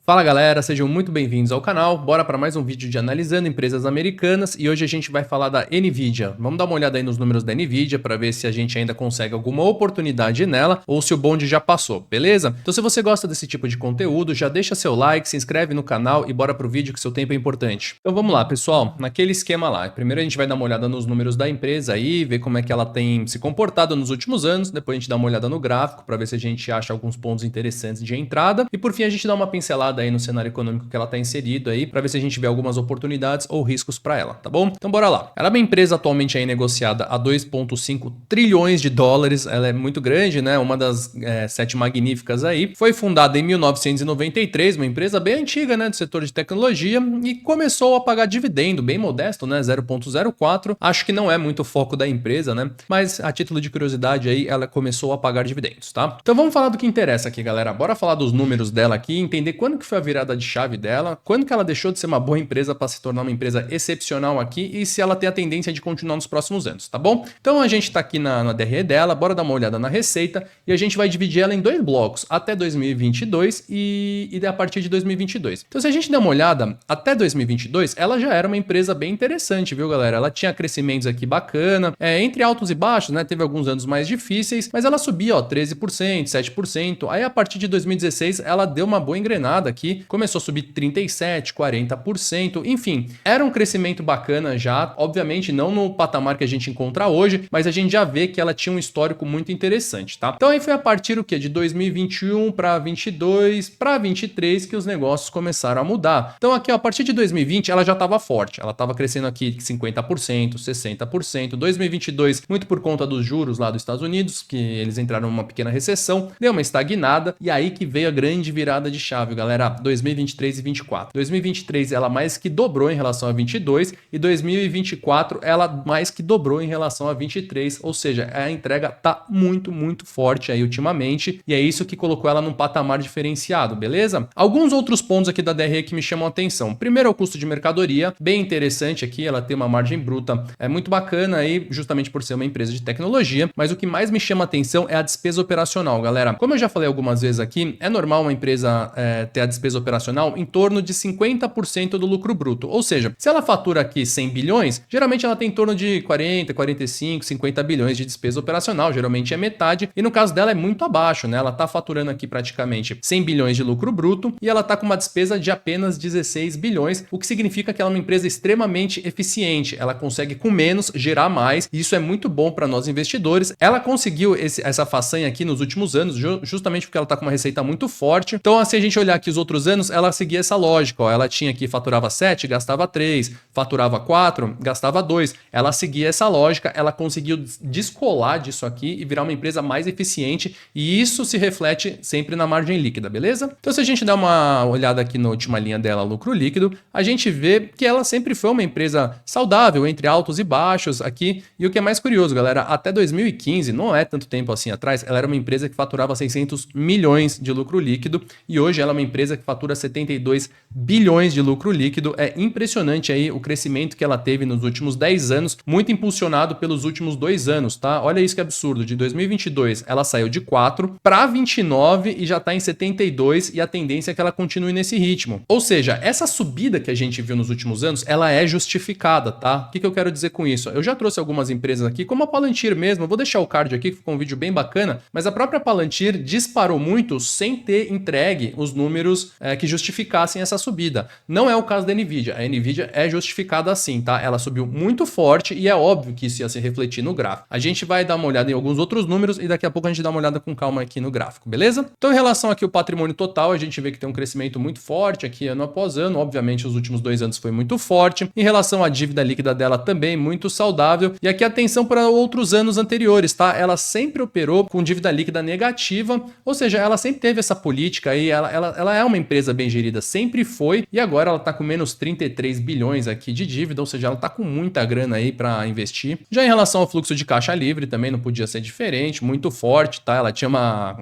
Fala galera, sejam muito bem-vindos ao canal. Bora para mais um vídeo de analisando empresas americanas e hoje a gente vai falar da Nvidia. Vamos dar uma olhada aí nos números da Nvidia para ver se a gente ainda consegue alguma oportunidade nela ou se o bonde já passou, beleza? Então se você gosta desse tipo de conteúdo, já deixa seu like, se inscreve no canal e bora pro vídeo que seu tempo é importante. Então vamos lá, pessoal, naquele esquema lá. Primeiro a gente vai dar uma olhada nos números da empresa aí, ver como é que ela tem se comportado nos últimos anos, depois a gente dá uma olhada no gráfico para ver se a gente acha alguns pontos interessantes de entrada e por fim a gente dá uma pincelada aí no cenário econômico que ela está inserido aí, para ver se a gente vê algumas oportunidades ou riscos para ela, tá bom? Então bora lá. Ela é uma empresa atualmente aí negociada a 2,5 trilhões de dólares, ela é muito grande, né? Uma das 7 magníficas aí. Foi fundada em 1993, uma empresa bem antiga, né? Do setor de tecnologia e começou a pagar dividendo, bem modesto, né? 0,04. Acho que não é muito o foco da empresa, né? Mas a título de curiosidade aí, ela começou a pagar dividendos, tá? Então vamos falar do que interessa aqui, galera. Bora falar dos números dela aqui, entender quando que foi a virada de chave dela, quando que ela deixou de ser uma boa empresa para se tornar uma empresa excepcional aqui e se ela tem a tendência de continuar nos próximos anos, tá bom? Então a gente está aqui na DRE dela, bora dar uma olhada na receita e a gente vai dividir ela em dois blocos, até 2022 e a partir de 2022. Então se a gente der uma olhada, até 2022 ela já era uma empresa bem interessante, viu galera? Ela tinha crescimentos aqui bacana, entre altos e baixos, né? Teve alguns anos mais difíceis, mas ela subia, ó, 13%, 7%, aí a partir de 2016 ela deu uma boa engrenada aqui, começou a subir 37%, 40%, enfim, era um crescimento bacana já, obviamente não no patamar que a gente encontra hoje, mas a gente já vê que ela tinha um histórico muito interessante, tá? Então aí foi a partir o quê? De 2021 para 22, para 23 que os negócios começaram a mudar. Então aqui, ó, a partir de 2020 ela já estava forte, ela estava crescendo aqui 50%, 60%, 2022 muito por conta dos juros lá dos Estados Unidos, que eles entraram numa pequena recessão, deu uma estagnada e aí que veio a grande virada de chave, galera, 2023 e 24. 2023 ela mais que dobrou em relação a 22 e 2024 ela mais que dobrou em relação a 23, ou seja, a entrega tá muito forte aí ultimamente e é isso que colocou ela num patamar diferenciado, beleza? Alguns outros pontos aqui da DRE que me chamam a atenção. Primeiro é o custo de mercadoria, bem interessante aqui, ela tem uma margem bruta, é muito bacana aí, justamente por ser uma empresa de tecnologia, mas o que mais me chama a atenção é a despesa operacional, galera. Como eu já falei algumas vezes aqui, é normal uma empresa ter a despesa operacional em torno de 50% do lucro bruto, ou seja, se ela fatura aqui 100 bilhões, geralmente ela tem em torno de 40, 45, 50 bilhões de despesa operacional, geralmente é metade, e no caso dela é muito abaixo, né? Ela tá faturando aqui praticamente 100 bilhões de lucro bruto e ela tá com uma despesa de apenas 16 bilhões, o que significa que ela é uma empresa extremamente eficiente, ela consegue com menos gerar mais, e isso é muito bom para nós investidores. Ela conseguiu essa façanha aqui nos últimos anos, justamente porque ela tá com uma receita muito forte. Então, se a gente olhar aqui os outros anos, ela seguia essa lógica, ó, ela tinha aqui, faturava 7, gastava 3, faturava 4, gastava 2, ela seguia essa lógica, ela conseguiu descolar disso aqui e virar uma empresa mais eficiente e isso se reflete sempre na margem líquida, beleza? Então se a gente dá uma olhada aqui na última linha dela, lucro líquido, a gente vê que ela sempre foi uma empresa saudável, entre altos e baixos aqui, e o que é mais curioso, galera, até 2015, não é tanto tempo assim atrás, ela era uma empresa que faturava 600 milhões de lucro líquido e hoje ela é uma empresa que fatura 72 bilhões de lucro líquido. É impressionante aí o crescimento que ela teve nos últimos 10 anos, muito impulsionado pelos últimos 2 anos, tá? Olha isso que absurdo, de 2022 ela saiu de 4 para 29 e já está em 72 e a tendência é que ela continue nesse ritmo. Ou seja, essa subida que a gente viu nos últimos anos, ela é justificada, tá? O que eu quero dizer com isso? Eu já trouxe algumas empresas aqui, como a Palantir mesmo, eu vou deixar o card aqui que ficou um vídeo bem bacana, mas a própria Palantir disparou muito sem ter entregue os números que justificassem essa subida. Não é o caso da Nvidia. A Nvidia é justificada assim, tá? Ela subiu muito forte e é óbvio que isso ia se refletir no gráfico. A gente vai dar uma olhada em alguns outros números e daqui a pouco a gente dá uma olhada com calma aqui no gráfico, beleza? Então, em relação aqui ao patrimônio total, a gente vê que tem um crescimento muito forte aqui ano após ano. Obviamente, os últimos 2 anos foi muito forte. Em relação à dívida líquida dela também muito saudável. E aqui atenção para outros anos anteriores, tá? Ela sempre operou com dívida líquida negativa, ou seja, ela sempre teve essa política aí, ela é uma empresa bem gerida, sempre foi, e agora ela tá com menos 33 bilhões aqui de dívida, ou seja, ela tá com muita grana aí para investir. Já em relação ao fluxo de caixa livre, também não podia ser diferente, muito forte, tá? Ela tinha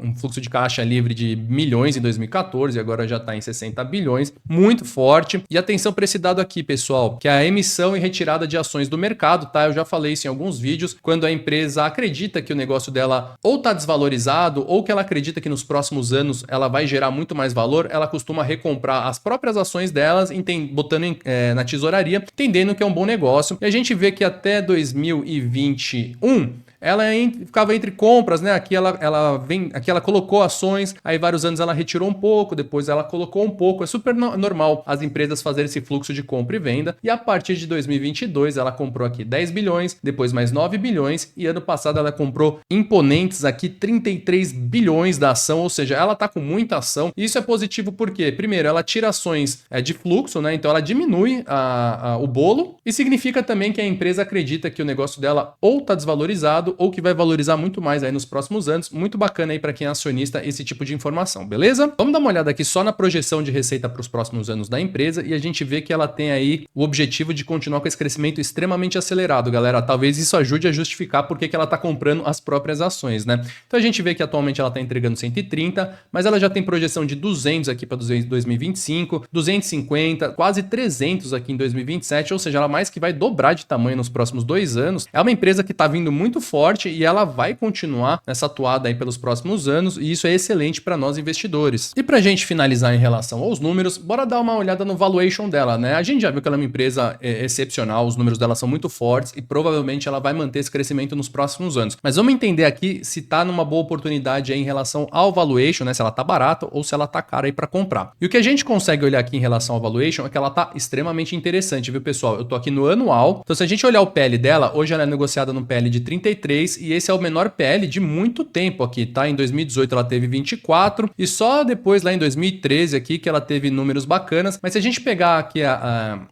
um fluxo de caixa livre de milhões em 2014 e agora já tá em 60 bilhões, muito forte. E atenção para esse dado aqui, pessoal, que é a emissão e retirada de ações do mercado, tá? Eu já falei isso em alguns vídeos, quando a empresa acredita que o negócio dela ou tá desvalorizado ou que ela acredita que nos próximos anos ela vai gerar muito mais valor, ela costuma recomprar as próprias ações delas, botando na tesouraria, entendendo que é um bom negócio. E a gente vê que até 2021 ela ficava entre compras, né? Aqui ela colocou ações, aí vários anos ela retirou um pouco, depois ela colocou um pouco. É super normal as empresas fazerem esse fluxo de compra e venda. E a partir de 2022 ela comprou aqui 10 bilhões, depois mais 9 bilhões e ano passado ela comprou imponentes aqui 33 bilhões da ação, ou seja, ela tá com muita ação. E isso é positivo porque, primeiro, ela tira ações de fluxo, né? Então ela diminui o bolo e significa também que a empresa acredita que o negócio dela ou tá desvalorizado ou que vai valorizar muito mais aí nos próximos anos. Muito bacana aí para quem é acionista esse tipo de informação, beleza? Vamos dar uma olhada aqui só na projeção de receita para os próximos anos da empresa e a gente vê que ela tem aí o objetivo de continuar com esse crescimento extremamente acelerado, galera. Talvez isso ajude a justificar por que ela está comprando as próprias ações, né? Então a gente vê que atualmente ela está entregando 130, mas ela já tem projeção de 200 aqui para 2025, 250, quase 300 aqui em 2027, ou seja, ela mais que vai dobrar de tamanho nos próximos 2 anos. É uma empresa que está vindo muito forte e ela vai continuar nessa atuada aí pelos próximos anos e isso é excelente para nós investidores. E para a gente finalizar em relação aos números, bora dar uma olhada no valuation dela, né? A gente já viu que ela é uma empresa excepcional, os números dela são muito fortes e provavelmente ela vai manter esse crescimento nos próximos anos. Mas vamos entender aqui se tá numa boa oportunidade aí em relação ao valuation, né? Se ela tá barata ou se ela tá cara aí para comprar. E o que a gente consegue olhar aqui em relação ao valuation é que ela tá extremamente interessante, viu, pessoal? Eu tô aqui no anual. Então se a gente olhar o PL dela, hoje ela é negociada no PL de 33 e esse é o menor PL de muito tempo aqui, tá? Em 2018 ela teve 24 e só depois lá em 2013 aqui que ela teve números bacanas. Mas se a gente pegar aqui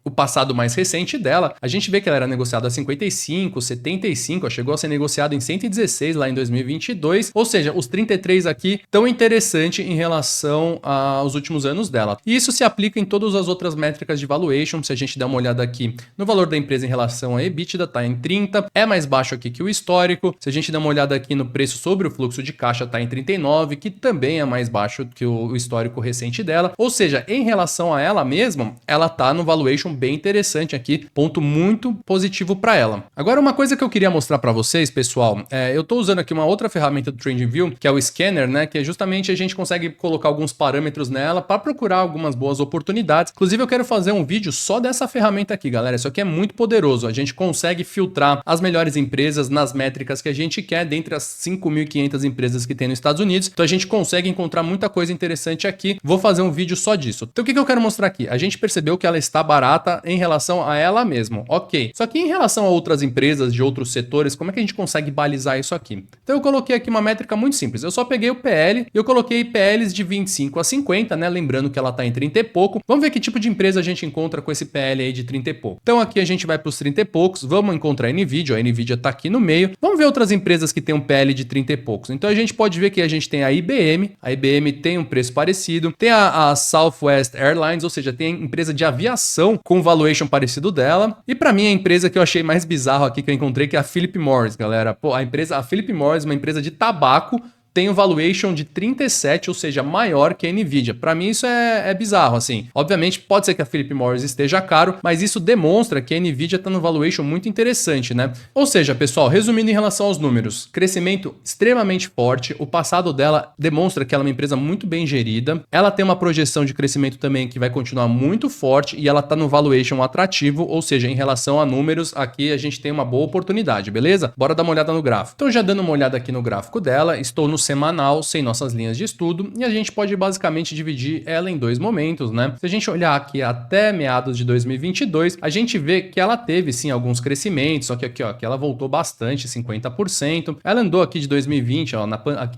o passado mais recente dela, a gente vê que ela era negociada a 55, 75, chegou a ser negociada em 116 lá em 2022, ou seja, os 33 aqui tão interessante em relação aos últimos anos dela. E isso se aplica em todas as outras métricas de valuation. Se a gente der uma olhada aqui no valor da empresa em relação a EBITDA, tá em 30, é mais baixo aqui que o histórico. Se a gente der uma olhada aqui no preço sobre o fluxo de caixa, está em 39, que também é mais baixo que o histórico recente dela. Ou seja, em relação a ela mesma, ela está no valuation bem interessante aqui, ponto muito positivo para ela. Agora, uma coisa que eu queria mostrar para vocês, pessoal, eu estou usando aqui uma outra ferramenta do TradingView, que é o Scanner, né? Que é justamente a gente consegue colocar alguns parâmetros nela para procurar algumas boas oportunidades. Inclusive, eu quero fazer um vídeo só dessa ferramenta aqui, galera. Isso aqui é muito poderoso. A gente consegue filtrar as melhores empresas nas métricas que a gente quer dentre as 5.500 empresas que tem nos Estados Unidos. Então a gente consegue encontrar muita coisa interessante aqui. Vou fazer um vídeo só disso. Então o que eu quero mostrar aqui? A gente percebeu que ela está barata em relação a ela mesma. Ok. Só que em relação a outras empresas de outros setores, como é que a gente consegue balizar isso aqui? Então eu coloquei aqui uma métrica muito simples. Eu só peguei o PL e eu coloquei PLs de 25 a 50, né? Lembrando que ela está em 30 e pouco. Vamos ver que tipo de empresa a gente encontra com esse PL aí de 30 e pouco. Então aqui a gente vai para os 30 e poucos. Vamos encontrar a NVIDIA. A NVIDIA está aqui no meio. Vamos ver outras empresas que têm um PL de 30 e poucos. Então a gente pode ver que a gente tem a IBM tem um preço parecido, tem a Southwest Airlines, ou seja, tem empresa de aviação com valuation parecido dela. E para mim a empresa que eu achei mais bizarro aqui que eu encontrei que é a Philip Morris, galera. Pô, a Philip Morris, uma empresa de tabaco, tem um valuation de 37, ou seja, maior que a NVIDIA. Para mim isso é bizarro, assim. Obviamente pode ser que a Philip Morris esteja caro, mas isso demonstra que a NVIDIA está no valuation muito interessante, né? Ou seja, pessoal, resumindo em relação aos números, crescimento extremamente forte, o passado dela demonstra que ela é uma empresa muito bem gerida, ela tem uma projeção de crescimento também que vai continuar muito forte e ela está no valuation atrativo, ou seja, em relação a números, aqui a gente tem uma boa oportunidade, beleza? Bora dar uma olhada no gráfico. Então já dando uma olhada aqui no gráfico dela, estou no semanal, sem nossas linhas de estudo, e a gente pode basicamente dividir ela em dois momentos, né? Se a gente olhar aqui até meados de 2022, a gente vê que ela teve sim alguns crescimentos, só que aqui, ó, que ela voltou bastante, 50%. Ela andou aqui de 2020, ó,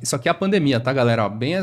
isso aqui é a pandemia, tá, galera? Ó, bem,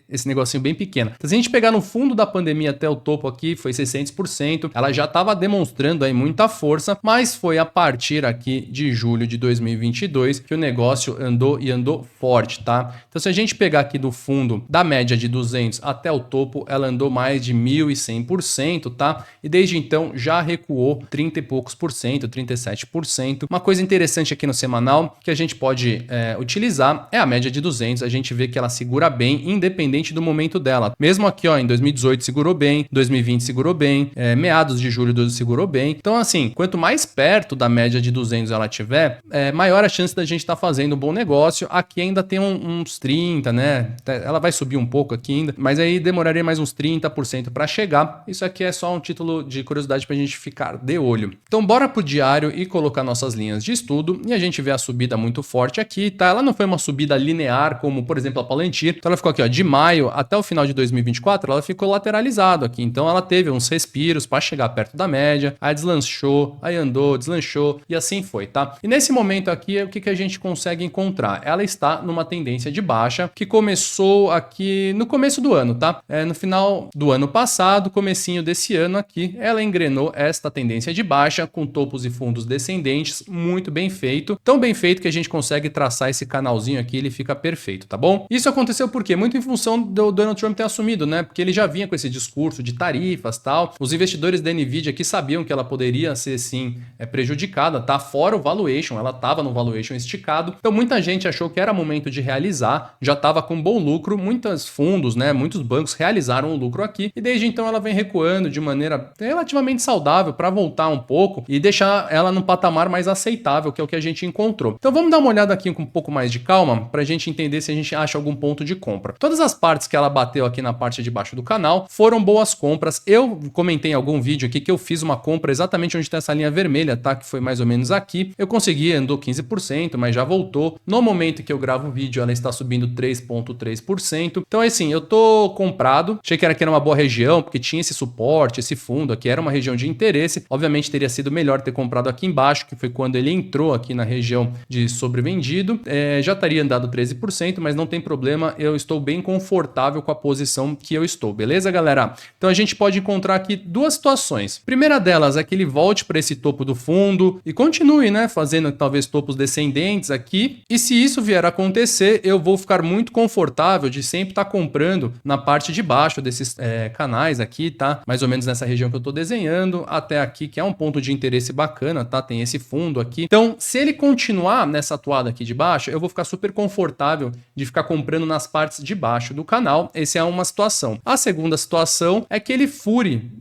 esse negocinho bem pequeno. Se a gente pegar no fundo da pandemia até o topo aqui, foi 600%. Ela já estava demonstrando aí muita força, mas foi a partir aqui de julho de 2022 que o negócio andou forte, tá? Então se a gente pegar aqui do fundo da média de 200 até o topo, ela andou mais de 1.100%, tá? E desde então já recuou 30 e poucos por cento, 37%. Uma coisa interessante aqui no semanal que a gente pode utilizar é a média de 200. A gente vê que ela segura bem, independente do momento dela. Mesmo aqui, ó, em 2018 segurou bem, 2020 segurou bem, meados de julho segurou bem. Então assim, quanto mais perto da média de 200 ela tiver, maior a chance da gente estar fazendo um bom negócio. Aqui ainda tem uns 30, né? Ela vai subir um pouco aqui ainda, mas aí demoraria mais uns 30% para chegar. Isso aqui é só um título de curiosidade para a gente ficar de olho. Então bora pro diário e colocar nossas linhas de estudo e a gente vê a subida muito forte aqui, tá? Ela não foi uma subida linear como, por exemplo, a Palantir. Então ela ficou aqui, ó, de maio até o final de 2024, ela ficou lateralizado aqui. Então ela teve uns respiros para chegar perto da média, aí deslanchou, aí andou, deslanchou e assim foi, tá? E nesse momento aqui, o que a gente consegue encontrar? Ela está numa tendência de baixa que começou aqui no começo do ano, tá? No final do ano passado, comecinho desse ano aqui, ela engrenou esta tendência de baixa com topos e fundos descendentes, muito bem feito. Tão bem feito que a gente consegue traçar esse canalzinho aqui, ele fica perfeito, tá bom? Isso aconteceu por quê? Muito em função do Donald Trump ter assumido, né? Porque ele já vinha com esse discurso de tarifas, tal. Os investidores da Nvidia aqui sabiam que ela poderia ser, sim, prejudicada, tá? Fora o valuation, ela estava no valuation esticado. Então muita gente achou que era momento de realizar, já estava com bom lucro, muitos fundos, né? Muitos bancos realizaram o lucro aqui e desde então ela vem recuando de maneira relativamente saudável para voltar um pouco e deixar ela num patamar mais aceitável, que é o que a gente encontrou. Então vamos dar uma olhada aqui com um pouco mais de calma para a gente entender se a gente acha algum ponto de compra. Todas as partes que ela bateu aqui na parte de baixo do canal foram boas compras. Eu comentei em algum vídeo aqui que eu fiz uma compra exatamente onde está essa linha vermelha, tá? Que foi mais ou menos aqui. Eu consegui, andou 15%, mas já voltou. No momento que eu gravo o vídeo, ela está subindo 3,3%. Então, assim, eu tô comprado. Achei que era uma boa região, porque tinha esse suporte, esse fundo aqui, era uma região de interesse. Obviamente, teria sido melhor ter comprado aqui embaixo, que foi quando ele entrou aqui na região de sobrevendido. Já estaria andado 13%, mas não tem problema. Eu estou bem confortável com a posição que eu estou, beleza, galera? Então, a gente pode encontrar aqui duas situações. Primeira delas é que ele volte para esse topo do fundo e continue, né, fazendo talvez topos descendentes aqui. E se isso vier a acontecer, eu vou ficar muito confortável de sempre estar comprando na parte de baixo desses canais aqui, tá? Mais ou menos nessa região que eu estou desenhando, até aqui, que é um ponto de interesse bacana, tá? Tem esse fundo aqui. Então, se ele continuar nessa atuada aqui de baixo, eu vou ficar super confortável de ficar comprando nas partes de baixo do canal. Essa é uma situação. A segunda situação é que ele fure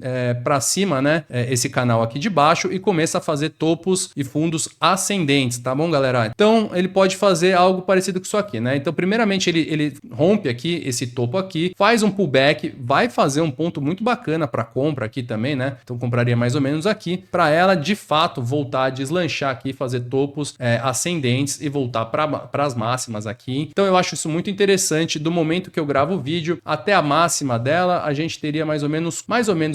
para cima, né? Esse canal aqui de baixo e começa a fazer topos e fundos ascendentes, tá bom, galera? Então, ele pode fazer algo parecido com isso aqui, né? Então, primeiramente, ele rompe aqui esse topo aqui, faz um pullback, vai fazer um ponto muito bacana para compra aqui também, né? Então, compraria mais ou menos aqui, para ela, de fato, voltar a deslanchar aqui, fazer topos ascendentes e voltar para as máximas aqui. Então, eu acho isso muito interessante. Do momento que eu gravo o vídeo até a máxima dela, a gente teria mais ou menos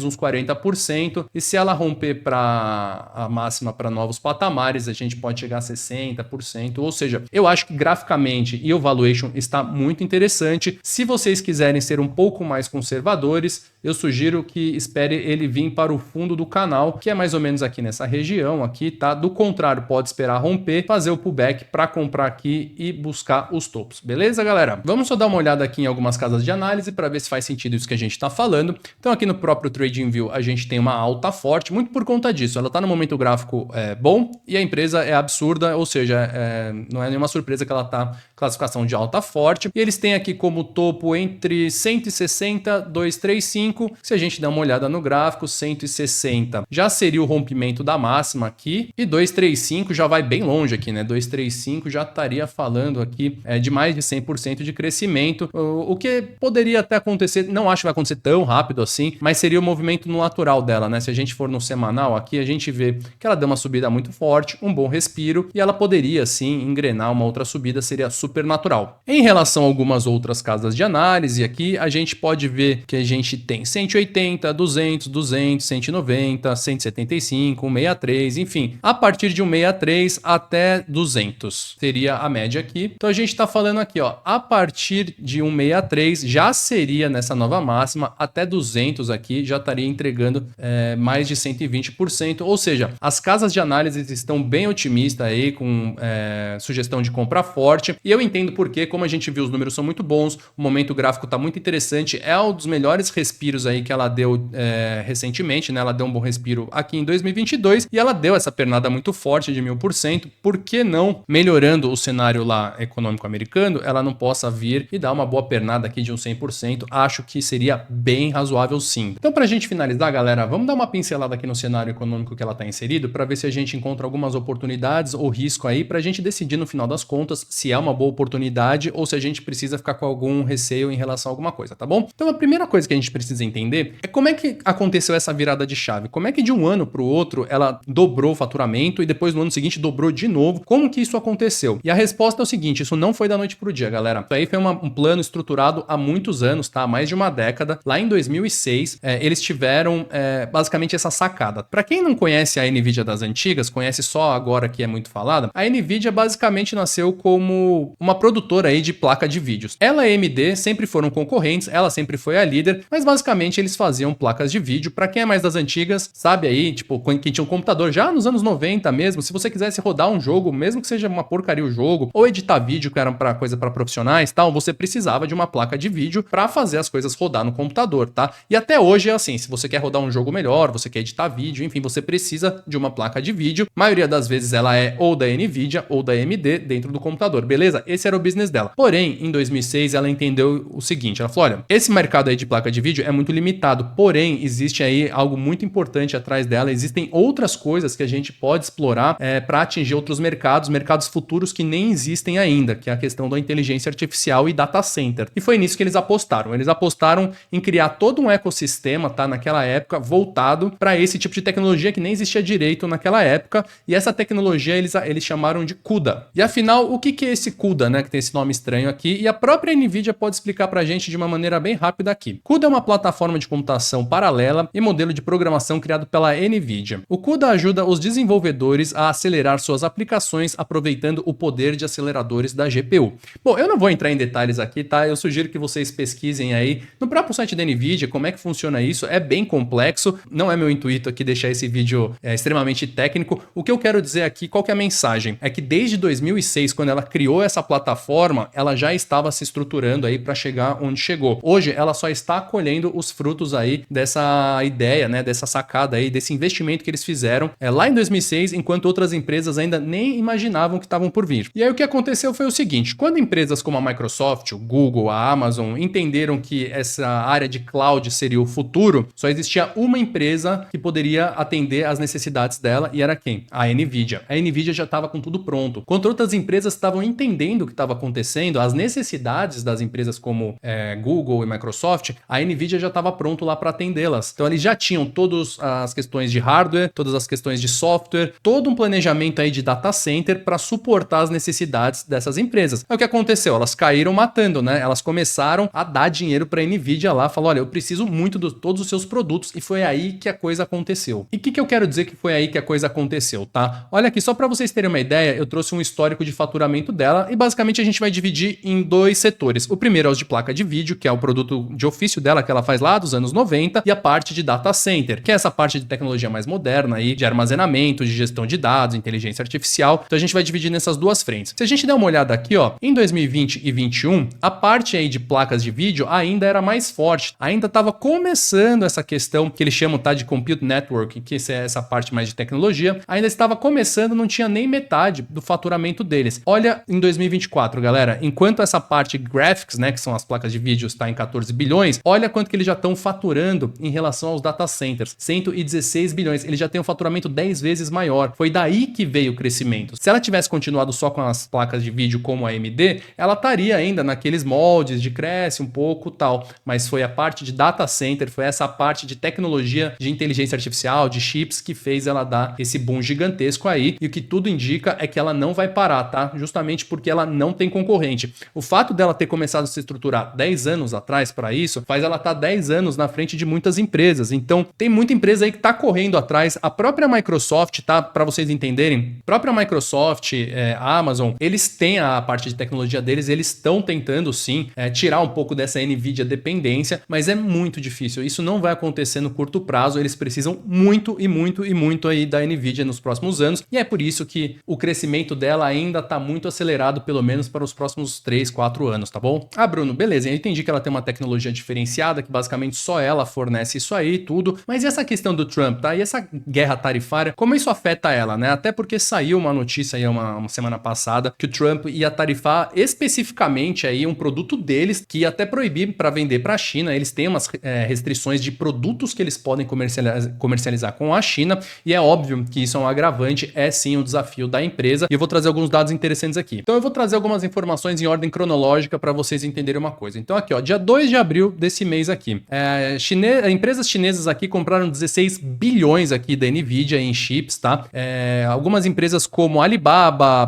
uns 40%. E se ela romper para a máxima para novos patamares, a gente pode chegar a 60%. Ou seja, eu acho que graficamente e o valuation está muito interessante. Se vocês quiserem ser um pouco mais conservadores, eu sugiro que espere ele vir para o fundo do canal, que é mais ou menos aqui nessa região aqui, tá? Do contrário, pode esperar romper, fazer o pullback para comprar aqui e buscar os topos. Beleza, galera? Vamos só dar uma olhada aqui em algumas casas de análise para ver se faz sentido isso que a gente está falando. Então aqui no próprio TradingView a gente tem uma alta forte, muito por conta disso. Ela está no momento gráfico bom e a empresa é absurda, ou seja, não é nenhuma surpresa que ela está classificação de alta forte. E eles têm aqui como topo entre 160, 235. Se a gente der uma olhada no gráfico, 160 já seria o rompimento da máxima aqui e 235 já vai bem longe aqui, né? 235 já estaria falando aqui de mais de 100% de crescimento, o que poderia até acontecer, não acho que vai acontecer tão rápido assim, mas seria o movimento natural dela, né? Se a gente for no semanal aqui, a gente vê que ela deu uma subida muito forte, um bom respiro e ela poderia sim engrenar uma outra subida, seria super natural. Em relação a algumas outras casas de análise aqui, a gente pode ver que a gente tem 180, 200, 200, 190, 175, 163, enfim, a partir de 163 até 200 seria a média aqui. Então a gente está falando aqui, ó, a partir de 163 já seria nessa nova máxima, até 200 aqui já estaria entregando mais de 120%, ou seja, as casas de análise estão bem otimistas aí com sugestão de compra forte e eu entendo porque, como a gente viu, os números são muito bons, o momento gráfico está muito interessante, é um dos melhores respiros respiros aí que ela deu recentemente, né? Ela deu um bom respiro aqui em 2022 e ela deu essa pernada muito forte de 1000%. Por que não, melhorando o cenário lá econômico americano, ela não possa vir e dar uma boa pernada aqui de um 100%? Acho que seria bem razoável sim. Então, pra gente finalizar, galera, vamos dar uma pincelada aqui no cenário econômico que ela está inserido para ver se a gente encontra algumas oportunidades ou risco aí para a gente decidir no final das contas se é uma boa oportunidade ou se a gente precisa ficar com algum receio em relação a alguma coisa, tá bom? Então a primeira coisa que a gente precisa entender é como é que aconteceu essa virada de chave, como é que de um ano para o outro ela dobrou o faturamento e depois no ano seguinte dobrou de novo, como que isso aconteceu? E a resposta é o seguinte, isso não foi da noite para o dia, galera. Isso aí foi um plano estruturado há muitos anos, tá? Há mais de uma década. Lá em 2006, eles tiveram basicamente essa sacada. Para quem não conhece a NVIDIA das antigas, conhece só agora que é muito falada, a NVIDIA basicamente nasceu como uma produtora aí de placa de vídeos. Ela e a AMD sempre foram concorrentes, ela sempre foi a líder, mas basicamente eles faziam placas de vídeo. Para quem é mais das antigas, sabe aí, tipo, quem tinha um computador já nos anos 90 mesmo, se você quisesse rodar um jogo, mesmo que seja uma porcaria o jogo, ou editar vídeo, que era para coisa para profissionais, tal, você precisava de uma placa de vídeo para fazer as coisas rodar no computador, tá? E até hoje é assim, se você quer rodar um jogo melhor, você quer editar vídeo, enfim, você precisa de uma placa de vídeo. A maioria das vezes ela é ou da NVIDIA ou da AMD dentro do computador, beleza? Esse era o business dela. Porém, em 2006 ela entendeu o seguinte, ela falou, olha, esse mercado aí de placa de vídeo é muito limitado, porém existe aí algo muito importante atrás dela, existem outras coisas que a gente pode explorar para atingir outros mercados futuros que nem existem ainda, que é a questão da inteligência artificial e data center. E foi nisso que eles apostaram. Eles apostaram em criar todo um ecossistema, tá, naquela época, voltado para esse tipo de tecnologia que nem existia direito naquela época, e essa tecnologia eles chamaram de CUDA. E afinal, o que é esse CUDA, né, que tem esse nome estranho aqui, e a própria NVIDIA pode explicar pra gente de uma maneira bem rápida aqui. CUDA é uma plataforma de computação paralela e modelo de programação criado pela NVIDIA. O CUDA ajuda os desenvolvedores a acelerar suas aplicações aproveitando o poder de aceleradores da GPU. Bom, eu não vou entrar em detalhes aqui, tá? Eu sugiro que vocês pesquisem aí no próprio site da NVIDIA como é que funciona isso, é bem complexo, não é meu intuito aqui deixar esse vídeo extremamente técnico. O que eu quero dizer aqui, qual que é a mensagem? É que desde 2006, quando ela criou essa plataforma, ela já estava se estruturando aí para chegar onde chegou. Hoje, ela só está colhendo os frutos aí dessa ideia, né, dessa sacada aí, desse investimento que eles fizeram lá em 2006, enquanto outras empresas ainda nem imaginavam que estavam por vir. E aí o que aconteceu foi o seguinte, quando empresas como a Microsoft, o Google, a Amazon entenderam que essa área de cloud seria o futuro, só existia uma empresa que poderia atender às necessidades dela e era quem? A NVIDIA. A NVIDIA já estava com tudo pronto. Enquanto outras empresas estavam entendendo o que estava acontecendo, as necessidades das empresas como Google e Microsoft, a NVIDIA já estava pronto lá para atendê-las. Então eles já tinham todas as questões de hardware, todas as questões de software, todo um planejamento aí de data center para suportar as necessidades dessas empresas. Aí o que aconteceu? Elas caíram matando, né? Elas começaram a dar dinheiro para a NVIDIA lá, falou, olha, eu preciso muito de todos os seus produtos, e foi aí que a coisa aconteceu. E o que eu quero dizer que foi aí que a coisa aconteceu, tá? Olha aqui, só para vocês terem uma ideia, eu trouxe um histórico de faturamento dela e basicamente a gente vai dividir em dois setores. O primeiro é os de placa de vídeo, que é o produto de ofício dela que ela faz lá dos anos 90, e a parte de data center, que é essa parte de tecnologia mais moderna aí, de armazenamento, de gestão de dados, inteligência artificial. Então a gente vai dividir nessas duas frentes. Se a gente der uma olhada aqui, ó, em 2020 e 2021, a parte aí de placas de vídeo ainda era mais forte, ainda estava começando essa questão que eles chamam, tá, de compute network, que é essa parte mais de tecnologia, ainda estava começando, não tinha nem metade do faturamento deles. Olha em 2024, galera, enquanto essa parte graphics, né, que são as placas de vídeo, está em 14 bilhões, olha quanto que eles já estão faturando em relação aos data centers, 116 bilhões, eles já têm um faturamento 10 vezes maior. Foi daí que veio o crescimento. Se ela tivesse continuado só com as placas de vídeo como a AMD, ela estaria ainda naqueles moldes de cresce um pouco tal, mas foi a parte de data center, foi essa parte de tecnologia de inteligência artificial, de chips, que fez ela dar esse boom gigantesco aí, e o que tudo indica é que ela não vai parar, tá? Justamente porque ela não tem concorrente. O fato dela ter começado a se estruturar 10 anos atrás para isso, faz ela estar 10 anos na frente de muitas empresas. Então, tem muita empresa aí que tá correndo atrás. A própria Microsoft, tá? Para vocês entenderem, a própria Microsoft, a Amazon, eles têm a parte de tecnologia deles, eles estão tentando sim tirar um pouco dessa NVIDIA dependência, mas é muito difícil. Isso não vai acontecer no curto prazo, eles precisam muito e muito e muito aí da NVIDIA nos próximos anos, e é por isso que o crescimento dela ainda tá muito acelerado, pelo menos para os próximos 3, 4 anos, tá bom? Ah, Bruno, beleza, eu entendi que ela tem uma tecnologia diferenciada, que basicamente só ela fornece isso aí, tudo. Mas e essa questão do Trump, tá? E essa guerra tarifária, como isso afeta ela, né? Até porque saiu uma notícia aí uma semana passada que o Trump ia tarifar especificamente aí um produto deles que ia até proibir para vender para a China. Eles têm umas restrições de produtos que eles podem comercializar com a China, e é óbvio que isso é um agravante, é sim um desafio da empresa, e eu vou trazer alguns dados interessantes aqui. Então eu vou trazer algumas informações em ordem cronológica para vocês entenderem uma coisa. Então aqui, ó, dia 2 de abril desse mês aqui, empresas chinesas aqui compraram 16 bilhões aqui da Nvidia em chips, tá? Algumas empresas como Alibaba,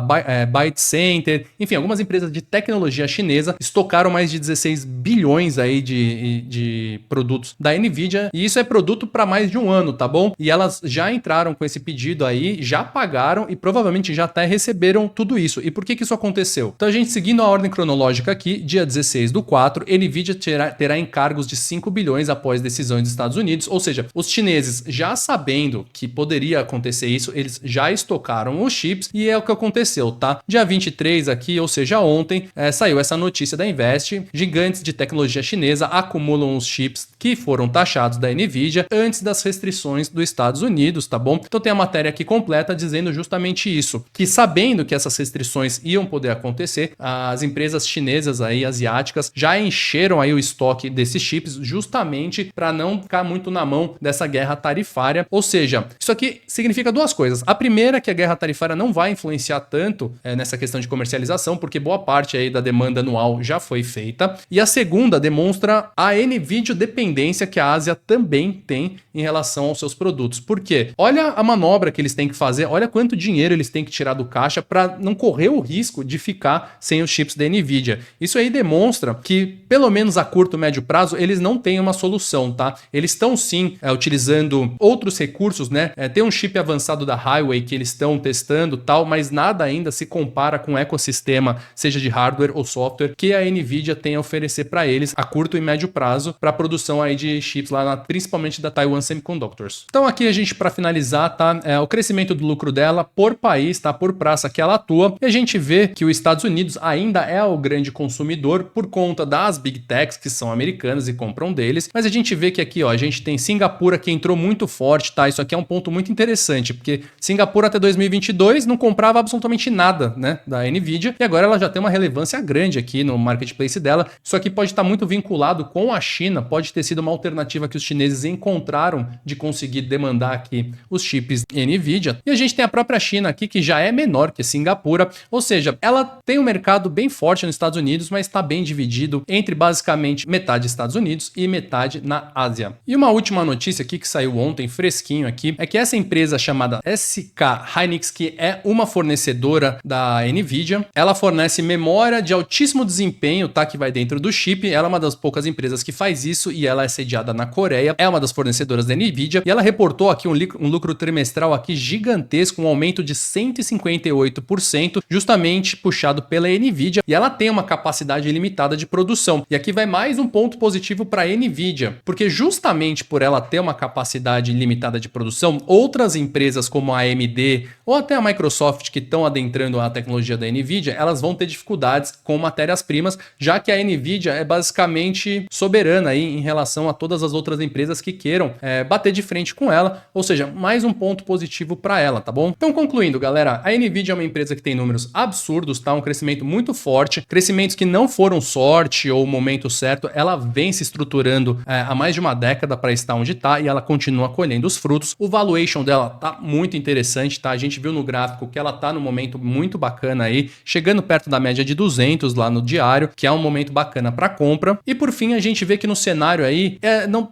Byte Center, enfim, algumas empresas de tecnologia chinesa estocaram mais de 16 bilhões aí de produtos da Nvidia, e isso é produto para mais de um ano, tá bom? E elas já entraram com esse pedido aí, já pagaram e provavelmente já até receberam tudo isso. E por que isso aconteceu? Então a gente seguindo a ordem cronológica aqui, dia 16/4, Nvidia terá encargos de 5 bilhões após decisões dos Estados Unidos, ou seja, os chineses já sabendo que poderia acontecer isso, eles já estocaram os chips e é o que aconteceu, tá? Dia 23 aqui, ou seja, ontem, saiu essa notícia da Invest, gigantes de tecnologia chinesa acumulam os chips que foram taxados da Nvidia antes das restrições dos Estados Unidos, tá bom? Então tem a matéria aqui completa dizendo justamente isso, que sabendo que essas restrições iam poder acontecer, as empresas chinesas aí, asiáticas, já encheram aí o estoque desses chips justamente para não ficar muito na mão dessa guerra tarifária. Ou seja, isso aqui significa duas coisas. A primeira é que a guerra tarifária não vai influenciar tanto nessa questão de comercialização, porque boa parte aí da demanda anual já foi feita. E a segunda demonstra a Nvidia dependência que a Ásia também tem em relação aos seus produtos. Por quê? Olha a manobra que eles têm que fazer, olha quanto dinheiro eles têm que tirar do caixa para não correr o risco de ficar sem os chips da Nvidia. Isso aí demonstra que, pelo menos a curto e médio prazo, eles não têm uma solução, tá? Eles estão sim utilizando outros recursos, né? Tem um chip avançado da Highway que eles estão testando tal, mas nada ainda se compara com o ecossistema, seja de hardware ou software, que a Nvidia tem a oferecer para eles a curto e médio prazo para a produção aí de chips lá, principalmente da Taiwan Semiconductors. Então aqui a gente, para finalizar, tá? O crescimento do lucro dela por país, tá? Por praça que ela atua, e a gente vê que os Estados Unidos ainda é o grande consumidor por conta das Big Techs que são americanas e compram deles, mas a gente vê que aqui, ó, a gente tem Singapura que entrou muito forte, tá? Isso aqui é um ponto muito interessante, porque Singapura até 2022 não comprava absolutamente nada, né, da Nvidia, e agora ela já tem uma relevância grande aqui no marketplace dela. Isso aqui pode estar muito vinculado com a China, pode ter sido uma alternativa que os chineses encontraram de conseguir demandar aqui os chips Nvidia. E a gente tem a própria China aqui, que já é menor que Singapura, ou seja, ela tem um mercado bem forte nos Estados Unidos, mas está bem dividido entre basicamente metade Estados Unidos e metade na Ásia. E uma última notícia aqui que saiu ontem, fresquinho aqui, é que essa empresa chamada SK Hynix, que é uma fornecedora da Nvidia, ela fornece memória de altíssimo desempenho, tá? Que vai dentro do chip. Ela é uma das poucas empresas que faz isso e ela é sediada na Coreia, é uma das fornecedoras da Nvidia, e ela reportou aqui um lucro trimestral aqui gigantesco, um aumento de 158%, justamente puxado pela Nvidia, e ela tem uma capacidade ilimitada de produção. E aqui vai mais um ponto positivo para a Nvidia, porque justamente por ela ter uma capacidade limitada de produção, outras empresas como a AMD ou até a Microsoft que estão adentrando a tecnologia da Nvidia, elas vão ter dificuldades com matérias-primas, já que a Nvidia é basicamente soberana aí em relação a todas as outras empresas que queiram bater de frente com ela, ou seja, mais um ponto positivo para ela, tá bom? Então, concluindo, galera, a Nvidia é uma empresa que tem números absurdos, tá? Um crescimento muito forte, crescimentos que não foram sorte ou o momento certo, ela vem se estruturando há mais de uma década para estar onde tá e ela continua colhendo os frutos. O valuation dela tá muito interessante, tá? A gente viu no gráfico que ela tá no momento muito bacana aí, chegando perto da média de 200 lá no diário, que é um momento bacana para compra. E por fim, a gente vê que no cenário aí,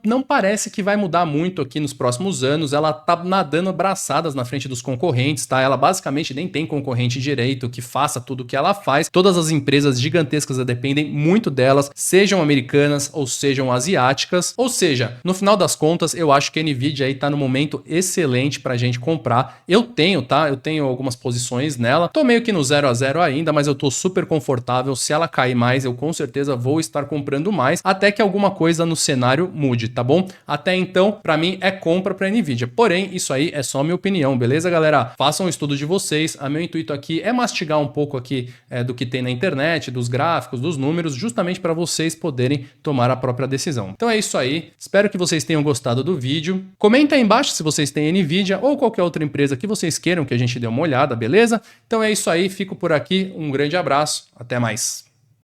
não parece que vai mudar muito aqui nos próximos anos. Ela tá nadando braçadas na frente dos concorrentes, tá? Ela basicamente nem tem concorrente direito que faça tudo o que ela faz. Todas as empresas gigantescas dependem muito delas, sejam americanas ou sejam asiáticas. Ou seja, no final das contas, eu acho que a Nvidia aí tá no momento excelente pra gente comprar. Eu tenho, tá? Eu tenho algumas posições nela. Tô meio que no 0 a 0 ainda, mas eu tô super confortável. Se ela cair mais, eu com certeza vou estar comprando mais, até que alguma coisa no cenário mude, tá bom? Até então, pra mim, é compra pra Nvidia. Porém, isso aí é só minha opinião, beleza, galera? Façam o estudo de vocês. A meu intuito aqui é mastigar um pouco aqui do que tem na internet, dos gráficos, dos números, justamente para vocês poderem tomar a própria decisão. Então é isso aí, espero que vocês tenham gostado do vídeo. Comenta aí embaixo se vocês têm Nvidia ou qualquer outra empresa que vocês queiram que a gente dê uma olhada, beleza? Então é isso aí, fico por aqui, um grande abraço, até mais.